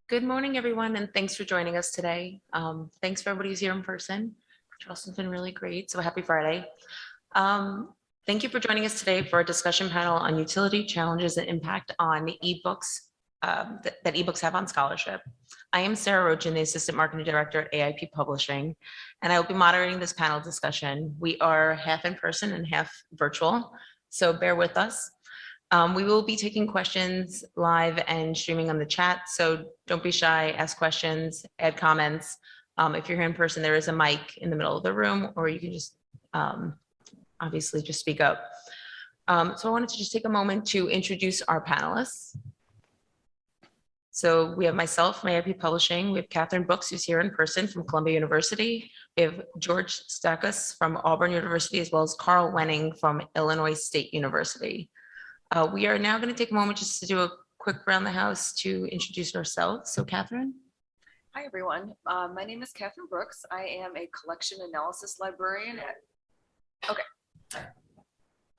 Good morning, everyone, and thanks for joining us today. Thanks for everybody who's here in person. Charleston's been really great, so happy Friday. Thank you for joining us today for a discussion panel on utility, challenges, and impact on the ebooks that ebooks have on scholarship. I am Sara Rotjan, the Assistant Marketing Director at AIP Publishing, and I will be moderating this panel discussion. We are half in person and half virtual, so bear with us. We will be taking questions live and streaming on the chat, so don't be shy, ask questions, add comments. If you're here in person, there is a mic in the middle of the room, or you can just obviously just speak up. So I wanted to just take a moment to introduce our panelists. So we have myself from AIP Publishing. We have Katherine Brooks, who's here in person from Columbia University. We have George Stachokas from Auburn University, as well as Carl Wenning from Illinois State University. We are now going to take a moment just to do a quick round the house to introduce ourselves. So Katherine. Hi, everyone. My name is Katherine Brooks. I am a collection analysis librarian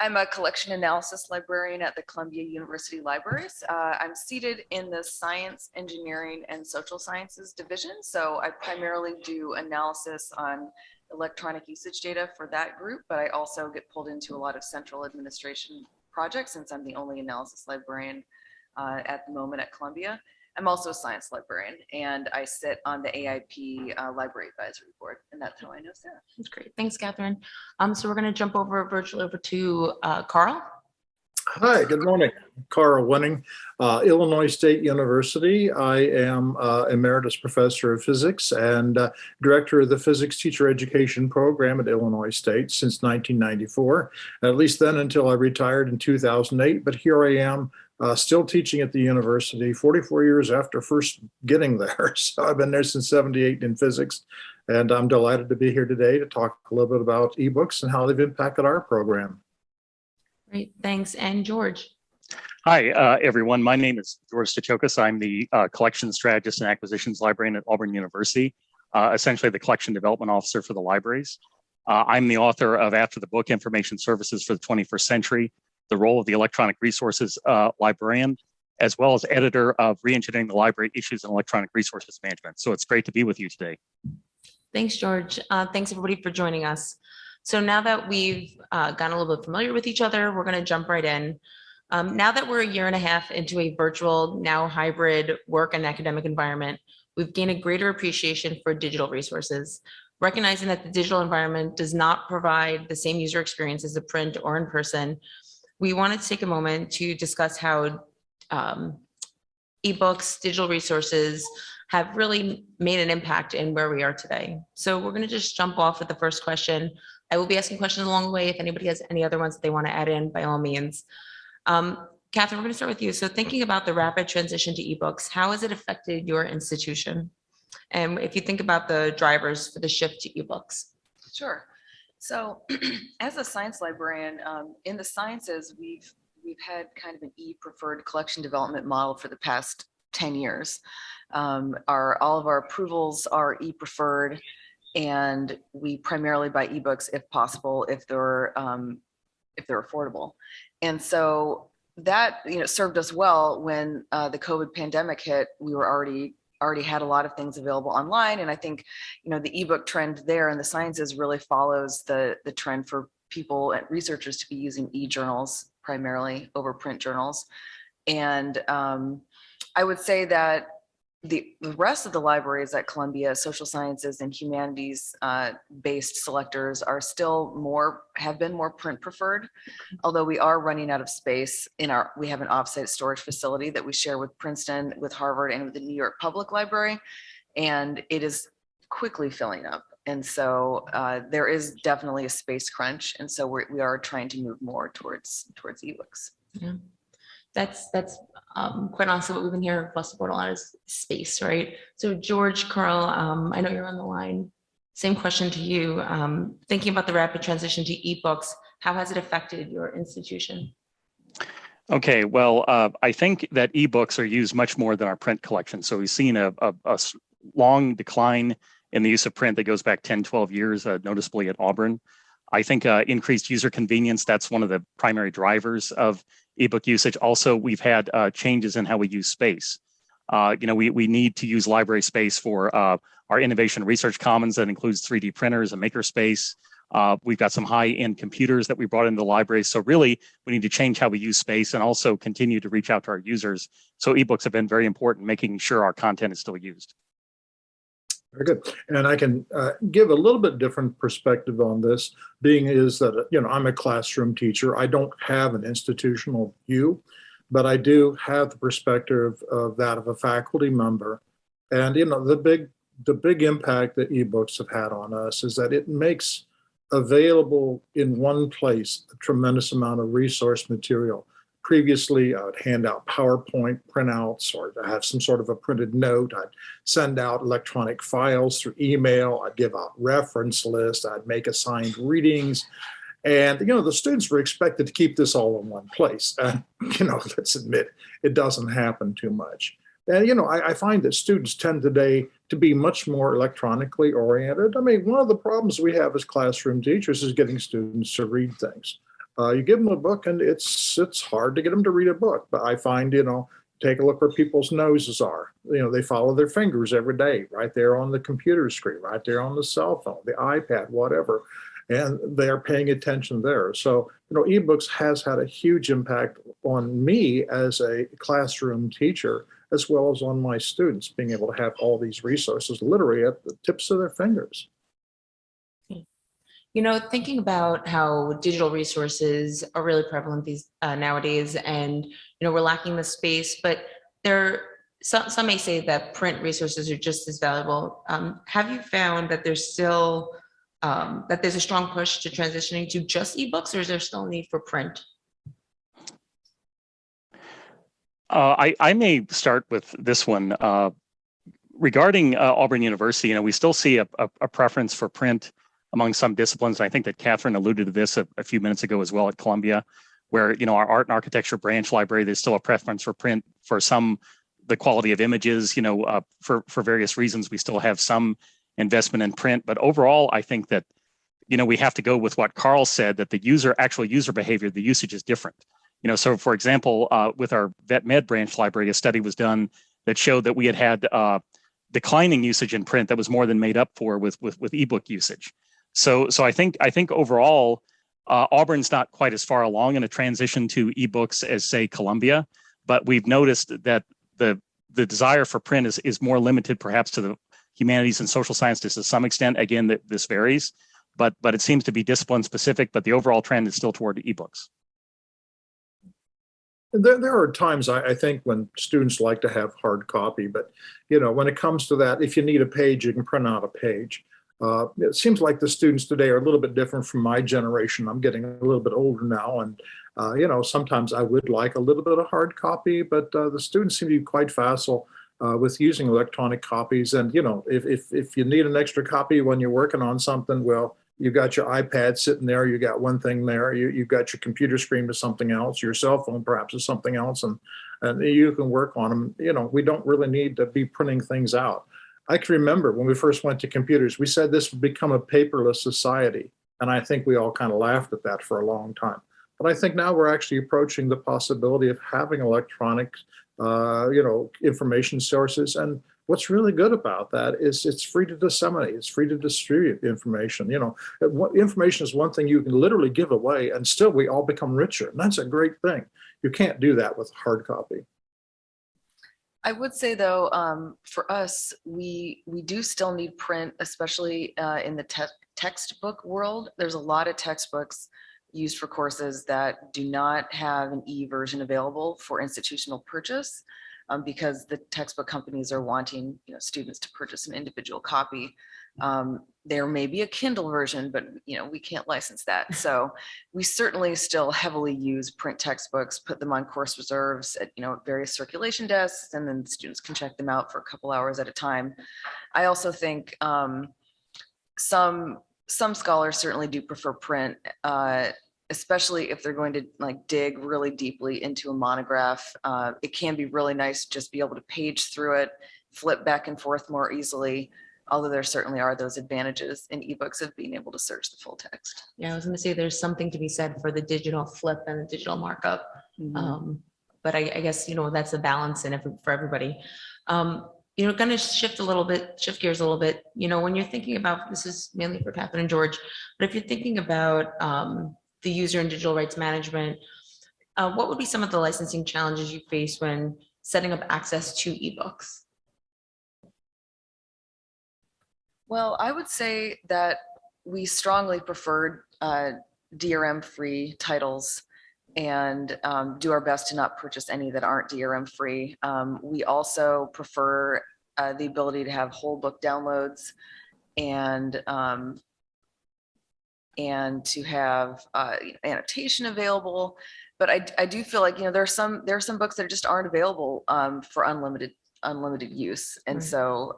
I'm a collection analysis librarian at the Columbia University Libraries. I'm seated in the Science, Engineering, and Social Sciences division. So I primarily do analysis on electronic usage data for that group, but I also get pulled into a lot of central administration projects since I'm the only analysis librarian at the moment at Columbia. I'm also a science librarian, and I sit on the AIP Library Advisory Board, and that's how I know Sarah. That's great. Thanks, Katherine. So we're going to jump virtually over to Carl. Hi, good morning. Carl Wenning, Illinois State University. I am Emeritus Professor of Physics and Director of the Physics Teacher Education Program at Illinois State since 1994, at least then until I retired in 2008. But here I am still teaching at the university 44 years after first getting there. So I've been there since 78 in physics, and I'm delighted to be here today to talk a little bit about ebooks and how they've impacted our program. Great, thanks. And George. Hi, everyone. My name is George Stachokas. I'm the Collection Strategist and Acquisitions Librarian at Auburn University, essentially the Collection Development Officer for the libraries. I'm the author of After the Book, Information Services for the 21st Century, the role of the Electronic Resources Librarian, as well as editor of Reengineering the Library Issues in Electronic Resources Management. So it's great to be with you today. Thanks, George. Thanks, everybody, for joining us. So now that we've gotten a little bit familiar with each other, we're going to jump right in. Now that we're a year and a half into a virtual, now hybrid work and academic environment, we've gained a greater appreciation for digital resources, recognizing that the digital environment does not provide the same user experience as the print or in person. We wanted to take a moment to discuss how ebooks, digital resources have really made an impact in where we are today. So we're going to just jump off with the first question. I will be asking questions along the way. If anybody has any other ones that they want to add in, by all means. Katherine, we're going to start with you. So thinking about the rapid transition to ebooks, how has it affected your institution? And if you think about the drivers for the shift to ebooks. Sure. So as a science librarian, in the sciences, we've had kind of an e-preferred collection development model for the past 10 years. All of our approvals are e-preferred, and we primarily buy ebooks if possible, if they're affordable. And so that served us well when the COVID pandemic hit. We were already had a lot of things available online, and I think the ebook trend there in the sciences really follows the trend for people and researchers to be using e-journals primarily over print journals. And I would say that the rest of the libraries at Columbia, social sciences and humanities based selectors are still have been more print preferred, although we are running out of space we have an offsite storage facility that we share with Princeton, with Harvard, and with the New York Public Library, and it is quickly filling up. And so there is definitely a space crunch, and so we are trying to move more towards ebooks. Yeah. That's quite honestly what we've been hearing across the board a lot is space, right? So George, Carl, I know you're on the line. Same question to you. Thinking about the rapid transition to ebooks, how has it affected your institution? Okay, well, I think that ebooks are used much more than our print collection. So we've seen a long decline in the use of print that goes back 10, 12 years, noticeably at Auburn. I think increased user convenience, that's one of the primary drivers of ebook usage. Also, we've had changes in how we use space. We need to use library space for our Innovation Research Commons that includes 3D printers and makerspace. We've got some high-end computers that we brought into the library. So really, we need to change how we use space and also continue to reach out to our users. So ebooks have been very important, making sure our content is still used. Very good. And I can give a little bit different perspective on this, being is that, I'm a classroom teacher. I don't have an institutional view, but I do have the perspective of that of a faculty member. And, the big impact that ebooks have had on us is that it makes available in one place a tremendous amount of resource material. Previously, I would hand out PowerPoint printouts or have some sort of a printed note. I'd send out electronic files through email. I'd give out reference lists. I'd make assigned readings. And, the students were expected to keep this all in one place. Let's admit, it doesn't happen too much. And, I find that students tend today to be much more electronically oriented. I mean, one of the problems we have as classroom teachers is getting students to read things. You give them a book and it's hard to get them to read a book. But I find, take a look where people's noses are. They follow their fingers every day, right there on the computer screen, right there on the cell phone, the iPad, whatever. And they're paying attention there. So, ebooks has had a huge impact on me as a classroom teacher, as well as on my students, being able to have all these resources literally at the tips of their fingers. Thinking about how digital resources are really prevalent nowadays, and we're lacking the space, but some may say that print resources are just as valuable. Have you found that there's still there's a strong push to transitioning to just ebooks, or is there still a need for print? I may start with this one. Regarding Auburn University, we still see a preference for print among some disciplines. I think that Katherine alluded to this a few minutes ago as well at Columbia, where our art and architecture branch library, there's still a preference for print for the quality of images. For various reasons, we still have some investment in print. But overall, I think that we have to go with what Carl said, that the actual user behavior, the usage is different. So for example, with our vet med branch library, a study was done that showed that we had declining usage in print that was more than made up for with ebook usage. So I think overall, Auburn's not quite as far along in a transition to ebooks as, say, Columbia, but we've noticed that the desire for print is more limited perhaps to the humanities and social sciences to some extent. Again, this varies, but it seems to be discipline specific, but the overall trend is still toward ebooks. There are times I think when students like to have hard copy, but when it comes to that, if you need a page, you can print out a page. It seems like the students today are a little bit different from my generation. I'm getting a little bit older now, and sometimes I would like a little bit of hard copy, but the students seem to be quite facile with using electronic copies. And if you need an extra copy when you're working on something, well, you've got your iPad sitting there, you got one thing there, you've got your computer screen to something else, your cell phone perhaps is something else, and you can work on them. We don't really need to be printing things out. I can remember when we first went to computers, we said this would become a paperless society. And I think we all kind of laughed at that for a long time. But I think now we're actually approaching the possibility of having electronic, information sources. And what's really good about that is it's free to disseminate. It's free to distribute information. Information is one thing you can literally give away, and still we all become richer. And that's a great thing. You can't do that with hard copy. I would say though, for us, we do still need print, especially in the textbook world. There's a lot of textbooks used for courses that do not have an e-version available for institutional purchase because the textbook companies are wanting students to purchase an individual copy. There may be a Kindle version, but we can't license that. So we certainly still heavily use print textbooks, put them on course reserves at various circulation desks, and then students can check them out for a couple hours at a time. I also think some scholars certainly do prefer print, especially if they're going to dig really deeply into a monograph. It can be really nice to just be able to page through it, flip back and forth more easily. Although there certainly are those advantages in ebooks of being able to search the full text. Yeah, I was going to say there's something to be said for the digital flip and the digital markup. Mm-hmm. but I guess, that's a balance for everybody. Going to shift gears a little bit, when you're thinking about, this is mainly for Katherine and George, but if you're thinking about the user and digital rights management, what would be some of the licensing challenges you face when setting up access to ebooks? Well, I would say that we strongly preferred DRM-free titles and do our best to not purchase any that aren't DRM-free. We also prefer the ability to have whole book downloads and to have annotation available. But I do feel like there are some books that just aren't available for unlimited use, and Right. so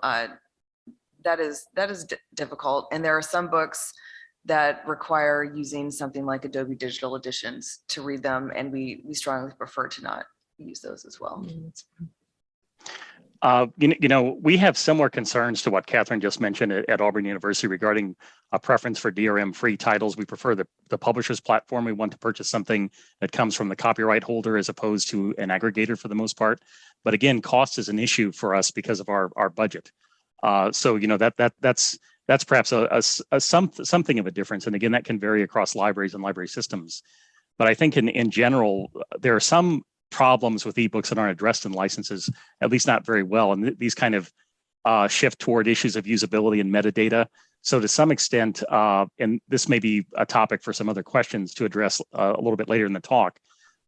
that is difficult. And there are some books that require using something like Adobe Digital Editions to read them, and we strongly prefer to not use those as well. We have similar concerns to what Katherine just mentioned at Auburn University regarding a preference for DRM-free titles. We prefer the publisher's platform. We want to purchase something that comes from the copyright holder as opposed to an aggregator for the most part. But again, cost is an issue for us because of our budget. So that's perhaps something of a difference. And again, that can vary across libraries and library systems. But I think in general, there are some problems with ebooks that aren't addressed in licenses, at least not very well. And these kind of shift toward issues of usability and metadata. So to some extent, and this may be a topic for some other questions to address a little bit later in the talk,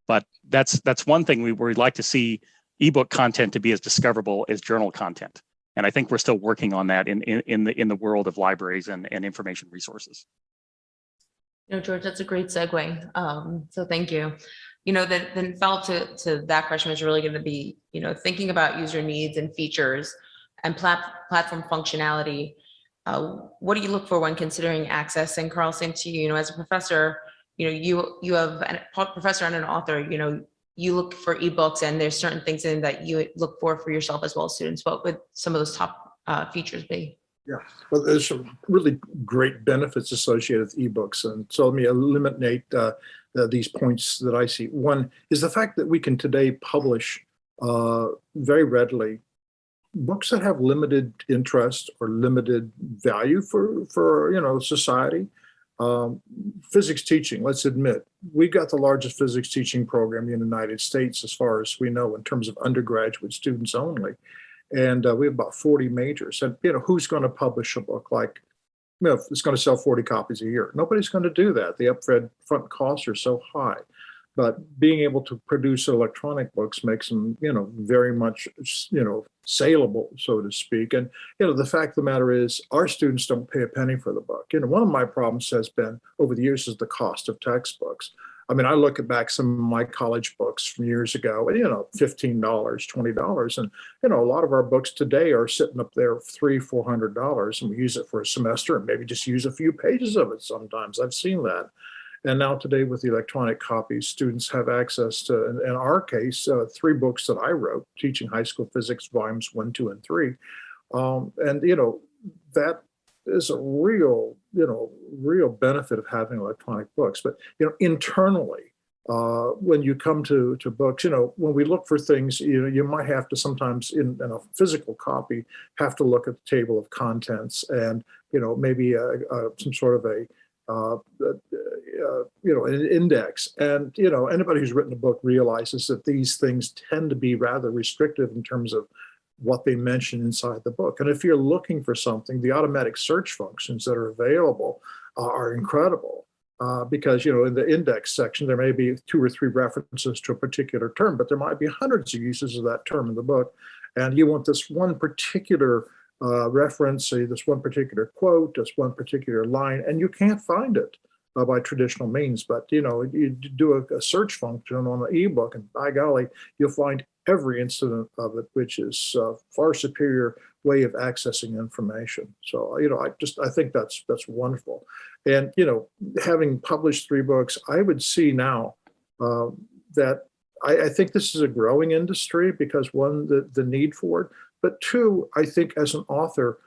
but that's one thing we'd like to see ebook content to be as discoverable as journal content. And I think we're still working on that in the world of libraries and information resources. George, that's a great segue. So thank you. Then follow to that question is really going to be, thinking about user needs and features and platform functionality. What do you look for when considering access? And Carl, same to you. As a professor, you have a professor and an author. You look for ebooks, and there's certain things in that you look for yourself as well as students. What would some of those top features be? Yeah, well, there's some really great benefits associated with ebooks, and so let me eliminate these points that I see. One is the fact that we can today publish very readily books that have limited interest or limited value for society. Physics teaching, let's admit, we've got the largest physics teaching program in the United States, as far as we know, in terms of undergraduate students only. And we have about 40 majors. And, who's going to publish a book like, it's going to sell 40 copies a year? Nobody's going to do that. The upfront costs are so high. But being able to produce electronic books makes them, very much, saleable, so to speak. And, the fact of the matter is our students don't pay a penny for the book. One of my problems has been over the years is the cost of textbooks. I mean, I look back some of my college books from years ago, and, $15, $20. And, a lot of our books today are sitting up there $300, $400, and we use it for a semester and maybe just use a few pages of it sometimes. I've seen that. And now today with the electronic copies, students have access to, in our case, 3 books that I wrote, teaching high school physics, volumes 1, 2, and 3. And, that is a real benefit of having electronic books. But, internally, when you come to books, when we look for things, you might have to sometimes in a physical copy, have to look at the table of contents and, maybe some sort of an index. And, anybody who's written a book realizes that these things tend to be rather restrictive in terms of what they mention inside the book. And if you're looking for something, the automatic search functions that are available are incredible because, in the index section, there may be 2 or 3 references to a particular term, but there might be hundreds of uses of that term in the book. And you want this one particular reference, say this one particular quote, this one particular line, and you can't find it by traditional means. But, you do a search function on an ebook, and by golly, you'll find every incident of it, which is a far superior way of accessing information. So, I think that's wonderful. And, having published 3 books, I would see now that I think this is a growing industry because, one, the need for it, but 2, I think as an author,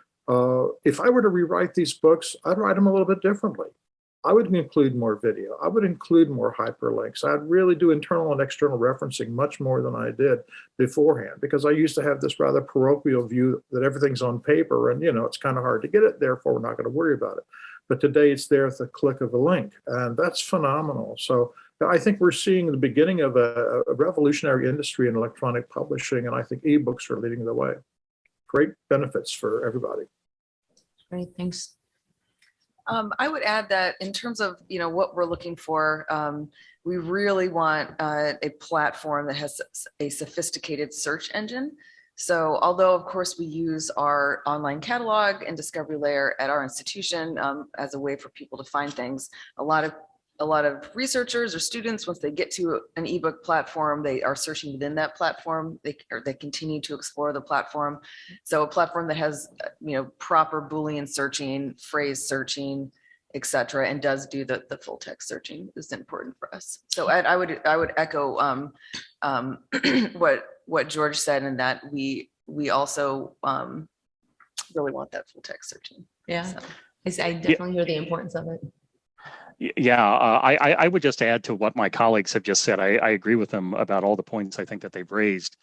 if I were to rewrite these books, I'd write them a little bit differently. I would include more video. I would include more hyperlinks. I'd really do internal and external referencing much more than I did beforehand, because I used to have this rather parochial view that everything's on paper and, it's kind of hard to get it, therefore we're not going to worry about it. But today it's there at the click of a link, and that's phenomenal. So I think we're seeing the beginning of a revolutionary industry in electronic publishing, and I think ebooks are leading the way. Great benefits for everybody. Great, thanks. I would add that in terms of what we're looking for, we really want a platform that has a sophisticated search engine. So although of course we use our online catalog and discovery layer at our institution as a way for people to find things, a lot of researchers or students, once they get to an ebook platform, they are searching within that platform. They continue to explore the platform. So a platform that has proper Boolean searching, phrase searching, etc., and does do the full text searching is important for us. So I would echo what George said, in that we also really want that full text searching. Yeah, So. I definitely hear the importance of it. Yeah, I would just add to what my colleagues have just said. I agree with them about all the points I think that they've raised.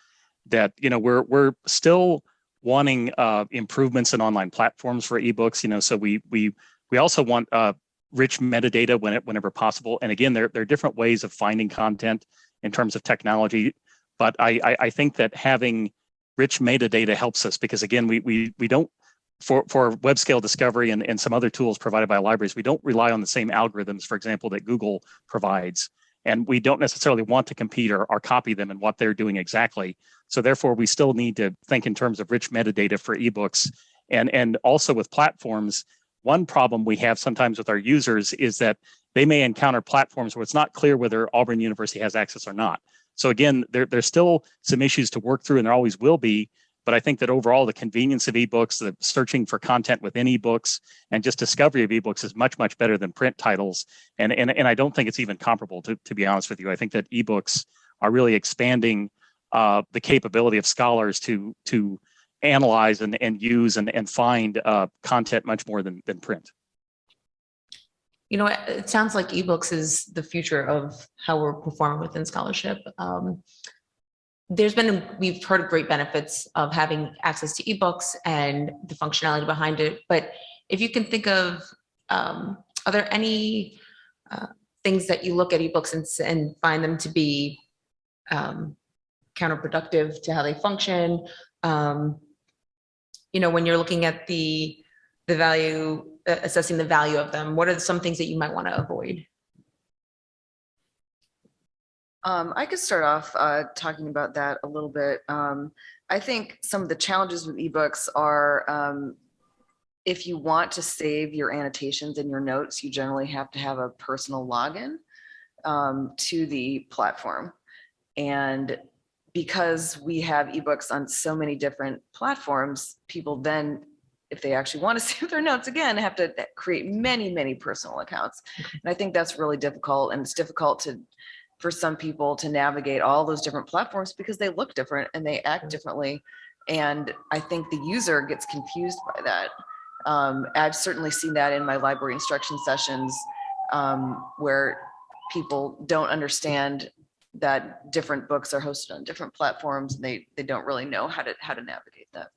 That we're still wanting improvements in online platforms for ebooks. So we also want rich metadata whenever possible. And again, there are different ways of finding content in terms of technology. But I think that having rich metadata helps us, because again, we don't, for web scale discovery and some other tools provided by libraries, we don't rely on the same algorithms, for example, that Google provides. And we don't necessarily want to compete or copy them in what they're doing exactly. So therefore, we still need to think in terms of rich metadata for ebooks. And also with platforms, one problem we have sometimes with our users is that they may encounter platforms where it's not clear whether Auburn University has access or not. So again, there's still some issues to work through, and there always will be. But I think that overall, the convenience of ebooks, the searching for content within ebooks, and just discovery of ebooks is much, much better than print titles. And I don't think it's even comparable, to be honest with you. I think that ebooks are really expanding the capability of scholars to analyze and use and find content much more than print. It sounds like ebooks is the future of how we're performing within scholarship. We've heard great benefits of having access to ebooks and the functionality behind it. But if you can think of, are there any things that you look at ebooks and find them to be counterproductive to how they function? When you're looking at the value, assessing the value of them, what are some things that you might want to avoid? I could start off talking about that a little bit. I think some of the challenges with ebooks are if you want to save your annotations and your notes, you generally have to have a personal login to the platform. And because we have ebooks on so many different platforms, people then, if they actually want to save their notes, again, have to create many, many personal accounts. And I think that's really difficult. And it's difficult for some people to navigate all those different platforms because they look different and they act differently. And I think the user gets confused by that. I've certainly seen that in my library instruction sessions where people don't understand that different books are hosted on different platforms. And they don't really know how to navigate that.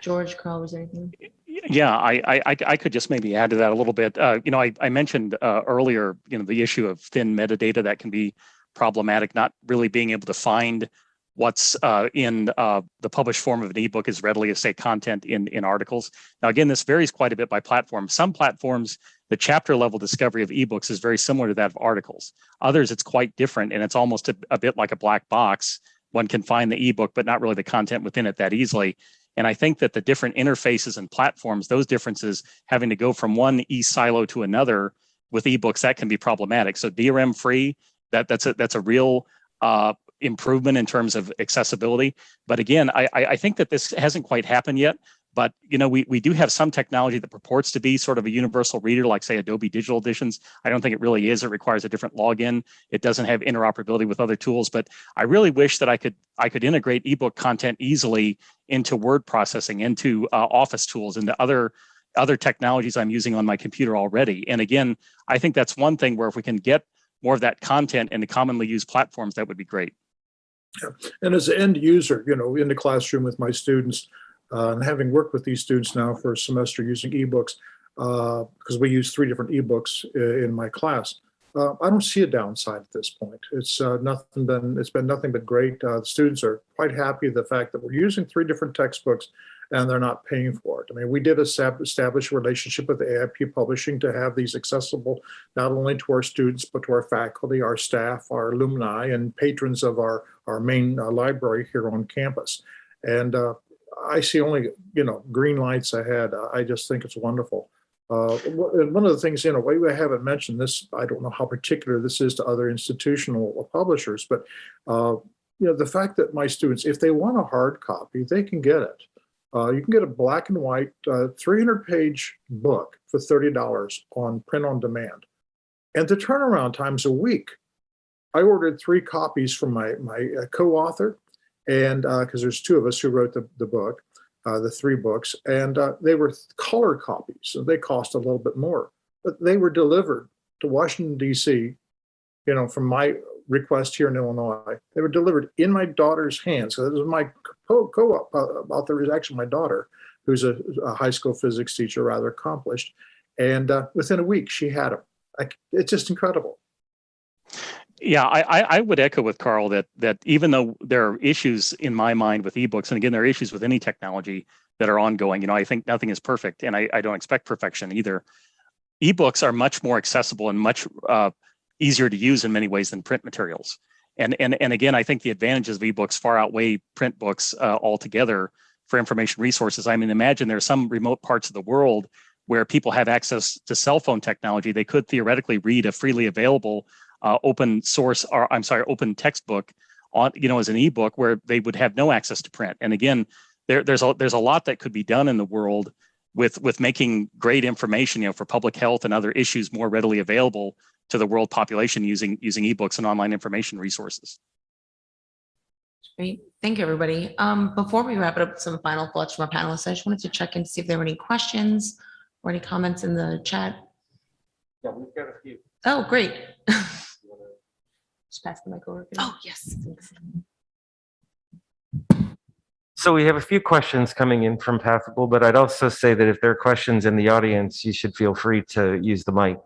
George, Carl, was there anything? Yeah, I could just maybe add to that a little bit. I mentioned earlier, the issue of thin metadata that can be problematic, not really being able to find what's in the published form of an ebook as readily as, say, content in articles. Now, again, this varies quite a bit by platform. Some platforms, the chapter level discovery of ebooks is very similar to that of articles. Others, it's quite different, and it's almost a bit like a black box. One can find the ebook, but not really the content within it that easily. And I think that the different interfaces and platforms, those differences, having to go from one e-silo to another with ebooks, that can be problematic. So DRM free, that's a real improvement in terms of accessibility. But again, I think that this hasn't quite happened yet. But we do have some technology that purports to be sort of a universal reader, like say Adobe Digital Editions. I don't think it really is. It requires a different login. It doesn't have interoperability with other tools. But I really wish that I could integrate ebook content easily into word processing, into Office tools, into other other technologies I'm using on my computer already. And again, I think that's one thing where if we can get more of that content into commonly used platforms, that would be great. Yeah. And as an end user, in the classroom with my students, and having worked with these students now for a semester using ebooks, because we use 3 different ebooks in my class, I don't see a downside at this point. It's been nothing but great. The students are quite happy the fact that we're using 3 different textbooks and they're not paying for it. I mean, we did establish a relationship with AIP Publishing to have these accessible not only to our students, but to our faculty, our staff, our alumni, and patrons of our main library here on campus. And I see only, green lights ahead. I just think it's wonderful. One of the things, we haven't mentioned this, I don't know how particular this is to other institutional publishers, but, the fact that my students, if they want a hard copy, they can get it. You can get a black and white 300-page book for $30 on print on demand. And the turnaround time's a week. I ordered 3 copies from my co-author, and because there's 2 of us who wrote the book, the 3 books, and they were color copies, so they cost a little bit more. But they were delivered to Washington, D.C., from my request here in Illinois. They were delivered in my daughter's hands. So this was my co-author is actually my daughter, who's a high school physics teacher, rather accomplished. And within a week, she had them. It's just incredible. Yeah, I would echo with Carl that even though there are issues in my mind with ebooks, and again, there are issues with any technology that are ongoing, I think nothing is perfect, and I don't expect perfection either. Ebooks are much more accessible and much easier to use in many ways than print materials. And again, I think the advantages of ebooks far outweigh print books altogether for information resources. I mean, imagine there are some remote parts of the world where people have access to cell phone technology. They could theoretically read a freely available open textbook on, as an ebook where they would have no access to print. And again, there's a lot that could be done in the world with making great information, for public health and other issues more readily available to the world population using ebooks and online information resources. Great. Thank you, everybody. Before we wrap it up with some final thoughts from our panelists, I just wanted to check in to see if there were any questions or any comments in the chat. Yeah, we've got a few. Oh, great. Just pass the mic over. Oh, yes. So we have a few questions coming in from Pathable, but I'd also say that if there are questions in the audience, you should feel free to use the mic.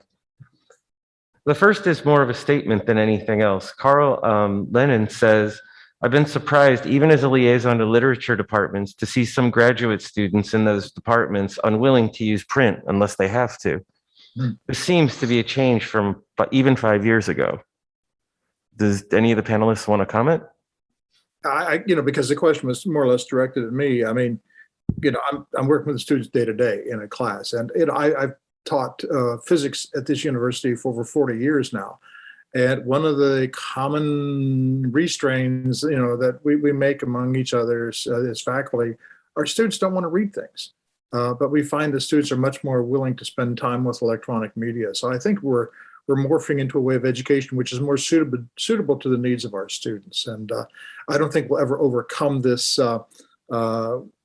The first is more of a statement than anything else. Carl Lennon says, I've been surprised, even as a liaison to literature departments, to see some graduate students in those departments unwilling to use print unless they have to. This seems to be a change from even 5 years ago. Does any of the panelists want to comment? Because the question was more or less directed at me. I mean, I'm working with the students day to day in a class, and I've taught physics at this university for over 40 years now. And one of the common restraints, that we make among each other as faculty, our students don't want to read things. But we find the students are much more willing to spend time with electronic media. So I think we're morphing into a way of education which is more suitable to the needs of our students. And I don't think we'll ever overcome this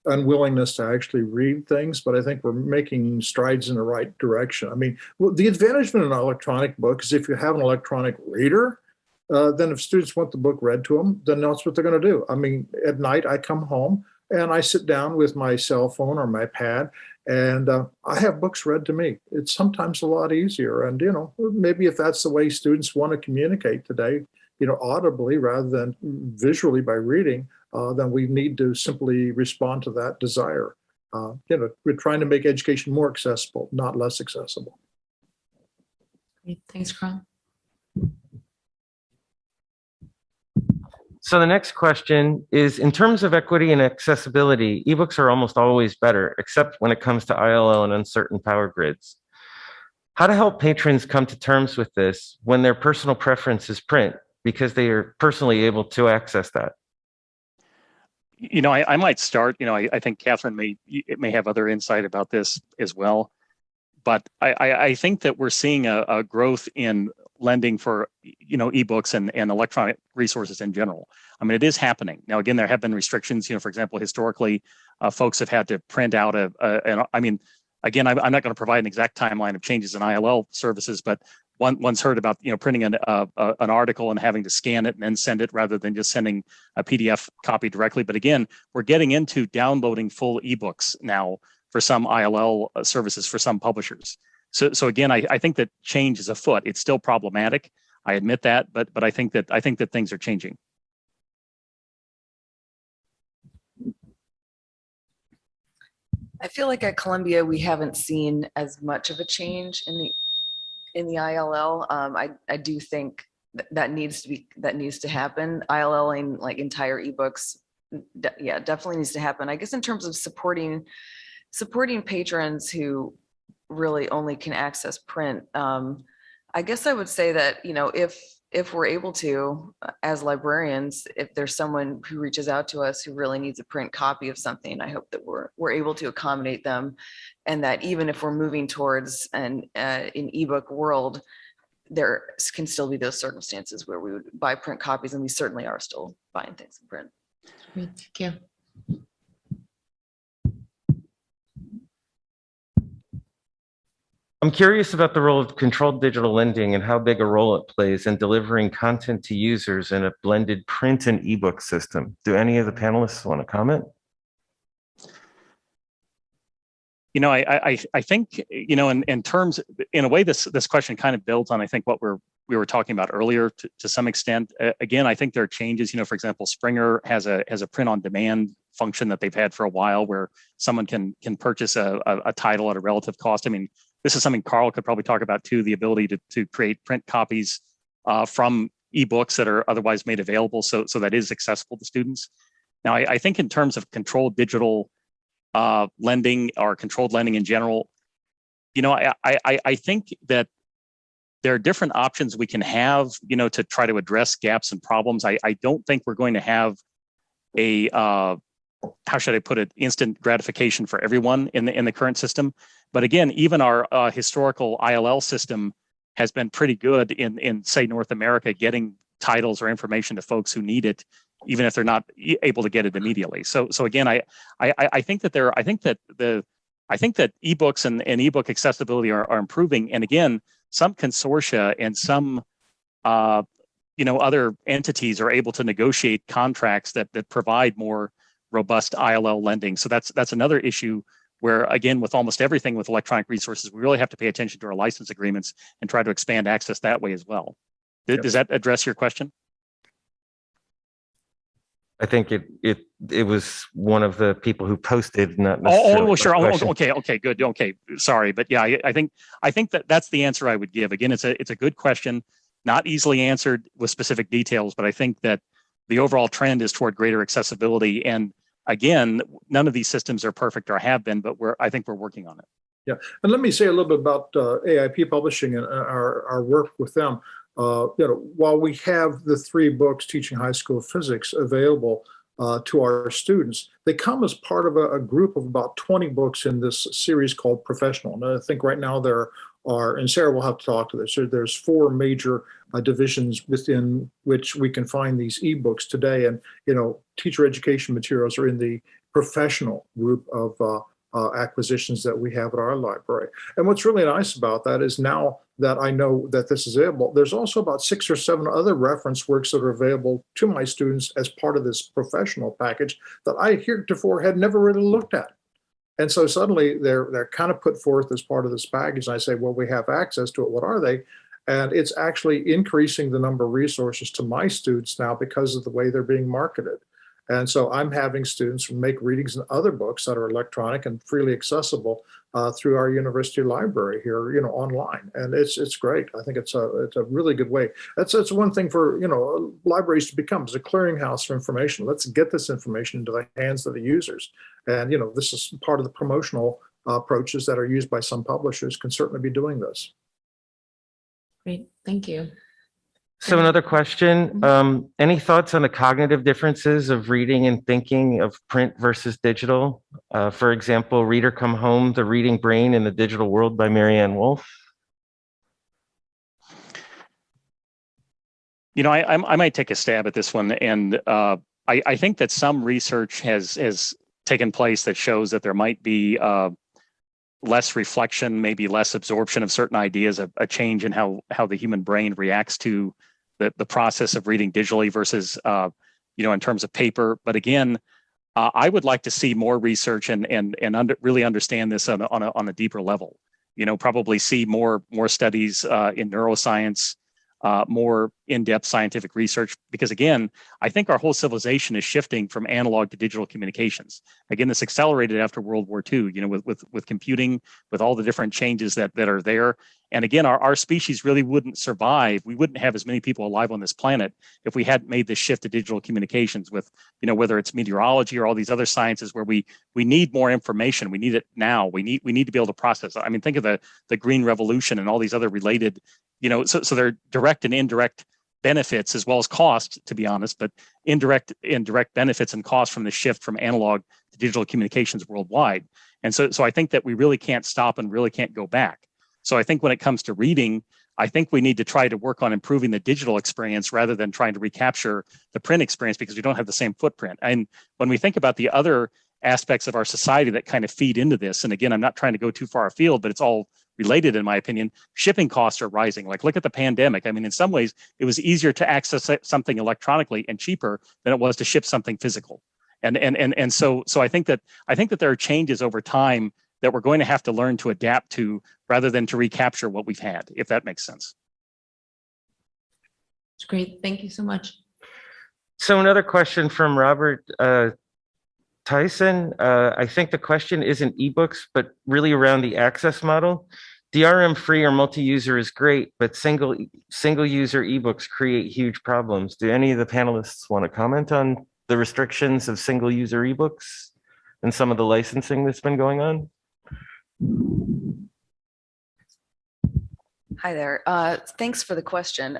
unwillingness to actually read things, but I think we're making strides in the right direction. I mean, the advantage of an electronic book is if you have an electronic reader, then if students want the book read to them, then that's what they're going to do. I mean, at night I come home and I sit down with my cell phone or my pad, and I have books read to me. It's sometimes a lot easier. And, maybe if that's the way students want to communicate today, audibly rather than visually by reading, then we need to simply respond to that desire. We're trying to make education more accessible, not less accessible. Great. Thanks, Carl. So the next question is, in terms of equity and accessibility, ebooks are almost always better, except when it comes to ILL and uncertain power grids. How to help patrons come to terms with this when their personal preference is print, because they are personally able to access that? I might start. I think Katherine may have other insight about this as well. But I think that we're seeing a growth in lending for ebooks and electronic resources in general. I mean, it is happening now. Again, there have been restrictions. For example, historically, folks have had to print out a again, I'm not going to provide an exact timeline of changes in ILL services, but one's heard about printing an article and having to scan it and then send it rather than just sending a PDF copy directly. But again, we're getting into downloading full ebooks now for some ILL services for some publishers. So again, I think that change is afoot. It's still problematic. I admit that, but I think that things are changing. I feel like at Columbia, we haven't seen as much of a change in the ILL. I do think that needs to happen. ILLing like entire ebooks, yeah, definitely needs to happen. I guess in terms of supporting patrons who really only can access print, I guess I would say that, if we're able to, as librarians, if there's someone who reaches out to us who really needs a print copy of something, I hope that we're able to accommodate them, and that even if we're moving towards an ebook world, there can still be those circumstances where we would buy print copies, and we certainly are still buying things in print. Great, thank you. I'm curious about the role of controlled digital lending and how big a role it plays in delivering content to users in a blended print and ebook system. Do any of the panelists want to comment? I think, in terms, in a way, this question kind of builds on, I think, what we were talking about earlier to some extent. Again, I think there are changes. For example, Springer has a print on demand function that they've had for a while, where someone can purchase a title at a relative cost. I mean, this is something Carl could probably talk about too, the ability to create print copies from ebooks that are otherwise made available, so that is accessible to students. Now, I think in terms of controlled digital lending or controlled lending in general, I think that there are different options we can have, to try to address gaps and problems. I don't think we're going to have a how should I put it, instant gratification for everyone in the current system. But again, even our historical ILL system has been pretty good in say North America, getting titles or information to folks who need it, even if they're not able to get it immediately. So again, I think that ebooks and ebook accessibility are improving. And again, some consortia and some other entities are able to negotiate contracts that provide more robust ILL lending. So that's another issue where, again, with almost everything with electronic resources, we really have to pay attention to our license agreements and try to expand access that way as well. Does that address your question? I think it was one of the people who posted, not necessarily. Oh, sure. Okay, good. Okay, sorry, but yeah, I think that's the answer I would give. Again, it's a good question, not easily answered with specific details, but I think that the overall trend is toward greater accessibility. And again, none of these systems are perfect or have been, but I think we're working on it. Yeah, and let me say a little bit about AIP Publishing and our work with them. While we have the 3 books teaching high school physics available to our students, they come as part of a group of about 20 books in this series called Professional. And I think right now there are, and Sarah will have to talk to this, so there's 4 major divisions within which we can find these ebooks today. And, teacher education materials are in the professional group of acquisitions that we have at our library. And what's really nice about that is now that I know that this is available, there's also about 6 or 7 other reference works that are available to my students as part of this professional package that I heretofore had never really looked at. And so suddenly they're kind of put forth as part of this package. And I say, well, we have access to it. What are they? And it's actually increasing the number of resources to my students now because of the way they're being marketed. And so I'm having students make readings in other books that are electronic and freely accessible through our university library here, online. And it's great. I think it's a really good way. That's one thing for, libraries to become, is a clearinghouse for information. Let's get this information into the hands of the users. And, this is part of the promotional approaches that are used by some publishers can certainly be doing this. Great, thank you. So another question, any thoughts on the cognitive differences of reading and thinking of print versus digital? For example, Reader Come Home, The Reading Brain in the Digital World by Marianne Wolf. I might take a stab at this one. And I think that some research has taken place that shows that there might be less reflection, maybe less absorption of certain ideas, a change in how the human brain reacts to the process of reading digitally versus in terms of paper. But again, I would like to see more research and really understand this on a deeper level. Probably see more studies in neuroscience, more in-depth scientific research, because again, I think our whole civilization is shifting from analog to digital communications. Again, this accelerated after World War II, with computing, with all the different changes that are there. And again, our species really wouldn't survive. We wouldn't have as many people alive on this planet if we hadn't made this shift to digital communications with, whether it's meteorology or all these other sciences where we need more information. We need it now. We need to be able to process. I mean, think of the Green Revolution and all these other related, so they're direct and indirect benefits as well as cost, to be honest, but indirect benefits and costs from the shift from analog to digital communications worldwide. And so I think that we really can't stop and really can't go back. So I think when it comes to reading, I think we need to try to work on improving the digital experience rather than trying to recapture the print experience, because we don't have the same footprint. And when we think about the other aspects of our society that kind of feed into this, and again, I'm not trying to go too far afield, but it's all related in my opinion. Shipping costs are rising. Like, look at the pandemic. I mean, in some ways, it was easier to access something electronically and cheaper than it was to ship something physical. And so I think that there are changes over time that we're going to have to learn to adapt to rather than to recapture what we've had, if that makes sense. It's great. Thank you so much. So another question from Robert Tyson. I think the question isn't ebooks, but really around the access model. DRM free or multi-user is great, but single user ebooks create huge problems. Do any of the panelists want to comment on the restrictions of single user ebooks and some of the licensing that's been going on? Hi there. Thanks for the question.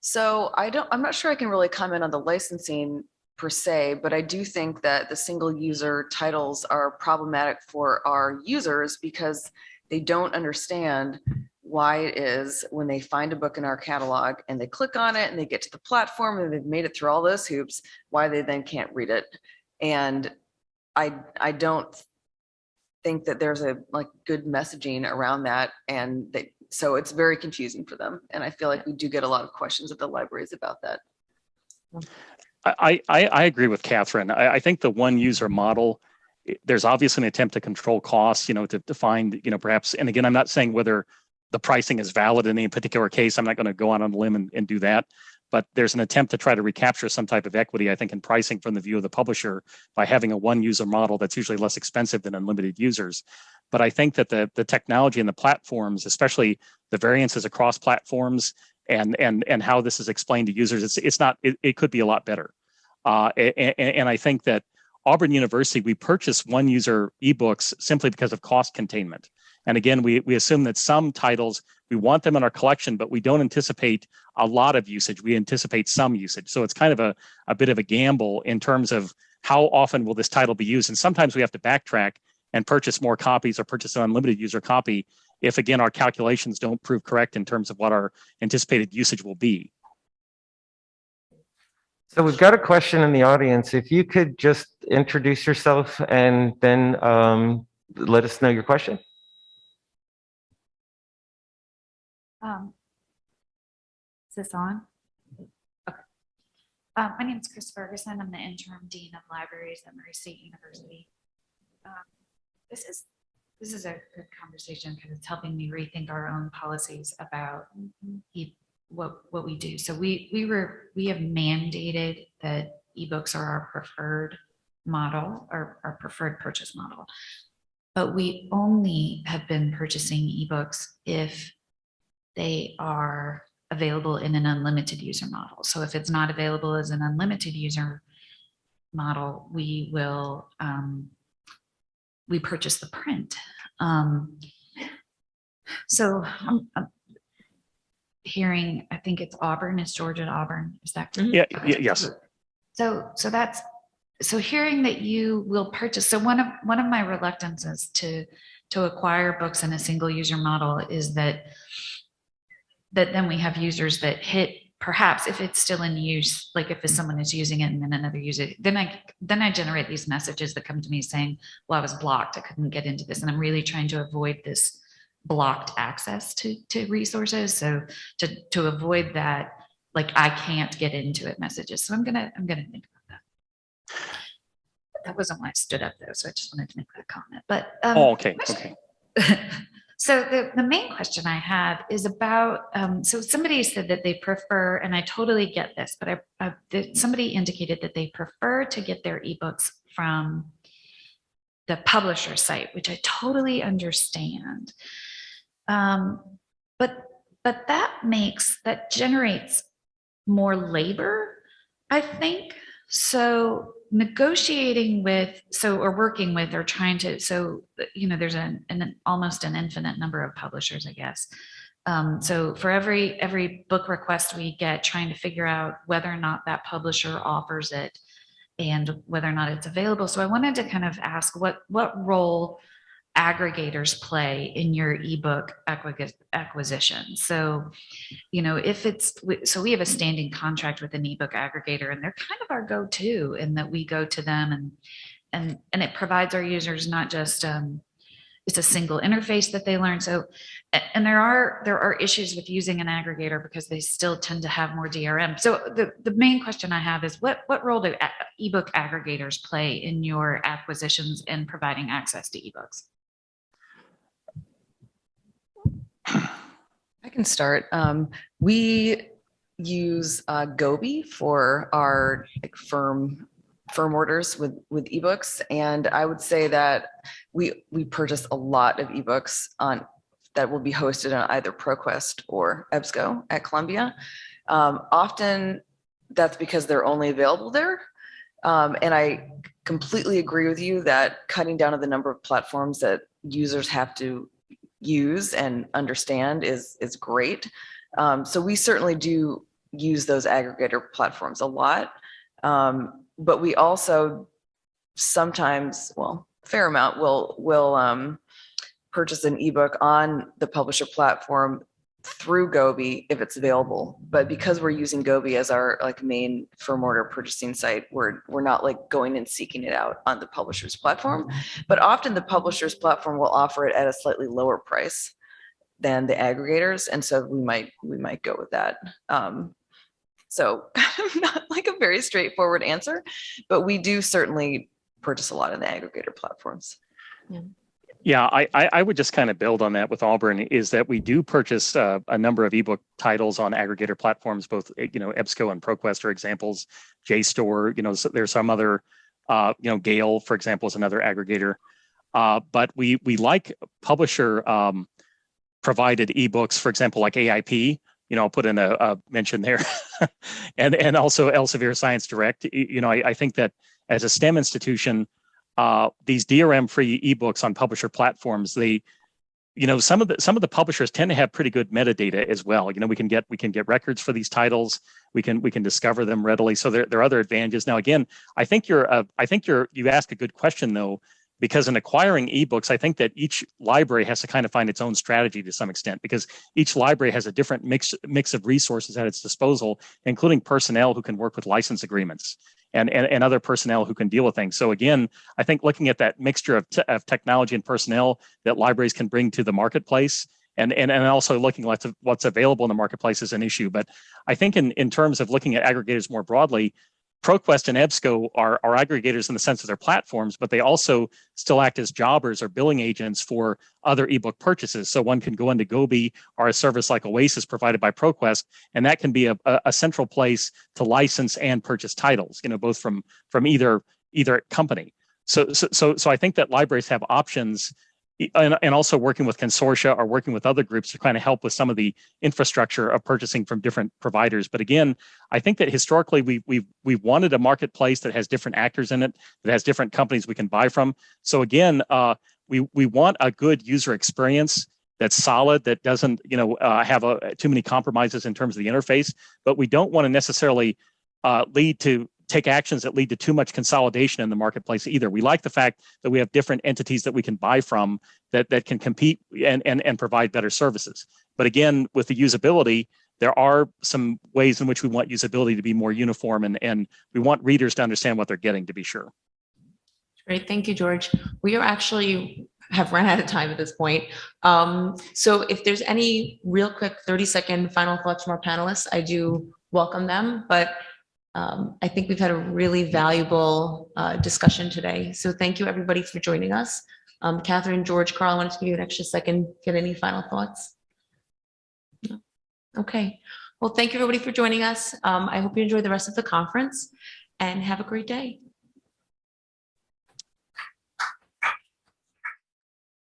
So I'm not sure I can really comment on the licensing per se, but I do think that the single user titles are problematic for our users because they don't understand why it is when they find a book in our catalog and they click on it and they get to the platform and they've made it through all those hoops, why they then can't read it. And I don't think that there's a good messaging around that, and so it's very confusing for them. And I feel like we do get a lot of questions at the libraries about that. I agree with Katherine. I think the one user model, there's obviously an attempt to control costs, to find, perhaps, and again, I'm not saying whether the pricing is valid in any particular case. I'm not going to go out on a limb and do that. But there's an attempt to try to recapture some type of equity, I think, in pricing from the view of the publisher by having a one user model that's usually less expensive than unlimited users. But I think that the technology and the platforms, especially the variances across platforms and how this is explained to users, it could be a lot better. And I think that Auburn University, we purchased one user ebooks simply because of cost containment. And again, we assume that some titles, we want them in our collection, but we don't anticipate a lot of usage. We anticipate some usage. So it's kind of a bit of a gamble in terms of how often will this title be used. And sometimes we have to backtrack and purchase more copies or purchase an unlimited user copy if, again, our calculations don't prove correct in terms of what our anticipated usage will be. So we've got a question in the audience. If you could just introduce yourself and then let us know your question. Is this on? Okay. My name is Chris Ferguson. I'm the interim dean of libraries at Murray State University. This is a good conversation because it's helping me rethink our own policies about what we do. So we have mandated that ebooks are our preferred model or our preferred purchase model, but we only have been purchasing ebooks if they are available in an unlimited user model. So if it's not available as an unlimited user model, we will we purchase the print. So I'm hearing, I think it's Auburn, it's Georgia at Auburn. Is that correct? Yeah, yes. So hearing that you will purchase. So one of my reluctances to acquire books in a single user model is that then we have users that hit perhaps if it's still in use, like if someone is using it and then another user, then I generate these messages that come to me saying, well, I was blocked, I couldn't get into this. And I'm really trying to avoid this blocked access to resources. So to avoid that, like I can't get into it messages. So I'm gonna think about that. That wasn't why I stood up though. So I just wanted to make that comment. But Okay. so the main question I have is about, so somebody said that they prefer, and I totally get this, but somebody indicated that they prefer to get their ebooks from the publisher site, which I totally understand. But that generates more labor, I think. So negotiating with, or working with, or trying to, there's an almost an infinite number of publishers, I guess. So for every book request we get, trying to figure out whether or not that publisher offers it and whether or not it's available. So I wanted to kind of ask what role aggregators play in your ebook acquisition. So, if so we have a standing contract with an ebook aggregator, and they're kind of our go-to in that we go to them and it provides our users not just it's a single interface that they learn. So, and there are issues with using an aggregator because they still tend to have more DRM. So the main question I have is what role do ebook aggregators play in your acquisitions and providing access to ebooks? I can start. We use Gobi for our firm orders with ebooks, and I would say that we purchase a lot of ebooks that will be hosted on either ProQuest or EBSCO at Columbia. Often that's because they're only available there, and I completely agree with you that cutting down on the number of platforms that users have to use and understand is great. So we certainly do use those aggregator platforms a lot. But we also sometimes, fair amount, will purchase an ebook on the publisher platform through Gobi if it's available. But because we're using Gobi as our main firm order purchasing site, we're not going and seeking it out on the publisher's platform. But often the publisher's platform will offer it at a slightly lower price than the aggregators, and so we might go with that. So not a very straightforward answer, but we do certainly purchase a lot of the aggregator platforms. Yeah, I would just kind of build on that with Auburn, is that we do purchase a number of ebook titles on aggregator platforms, both EBSCO and ProQuest are examples. JSTOR, so there's some other, Gale, for example, is another aggregator. But we like publisher provided ebooks, for example, like AIP. I'll put in a mention there, and also Elsevier Science Direct. I think that as a STEM institution, these DRM-free ebooks on publisher platforms, some of the publishers tend to have pretty good metadata as well. We can get records for these titles. We can discover them readily. So there are other advantages. Now, again, I think you ask a good question though, because in acquiring ebooks, I think that each library has to kind of find its own strategy to some extent, because each library has a different mix of resources at its disposal, including personnel who can work with license agreements and other personnel who can deal with things. So again, I think looking at that mixture of technology and personnel that libraries can bring to the marketplace, and also looking at what's available in the marketplace is an issue. But I think in terms of looking at aggregators more broadly, ProQuest and EBSCO are aggregators in the sense of their platforms, but they also still act as jobbers or billing agents for other ebook purchases. So one can go into Gobi or a service like Oasis provided by ProQuest, and that can be a central place to license and purchase titles, both from either company. So I think that libraries have options, and also working with consortia or working with other groups to kind of help with some of the infrastructure of purchasing from different providers. But again, I think that historically we've wanted a marketplace that has different actors in it, that has different companies we can buy from. So again, we want a good user experience that's solid, that doesn't have too many compromises in terms of the interface. But we don't want to necessarily take actions that lead to too much consolidation in the marketplace either. We like the fact that we have different entities that we can buy from that can compete and provide better services. But again, with the usability, there are some ways in which we want usability to be more uniform, and we want readers to understand what they're getting, to be sure. Great, thank you, George. We are actually have run out of time at this point. So if there's any real quick 30-second final thoughts from our panelists, I do welcome them, but I think we've had a really valuable discussion today. So thank you everybody for joining us. Katherine, George, Carl, I wanted to give you an extra second. Get any final thoughts? No? Okay. Well, thank you everybody for joining us. I hope you enjoy the rest of the conference and have a great day.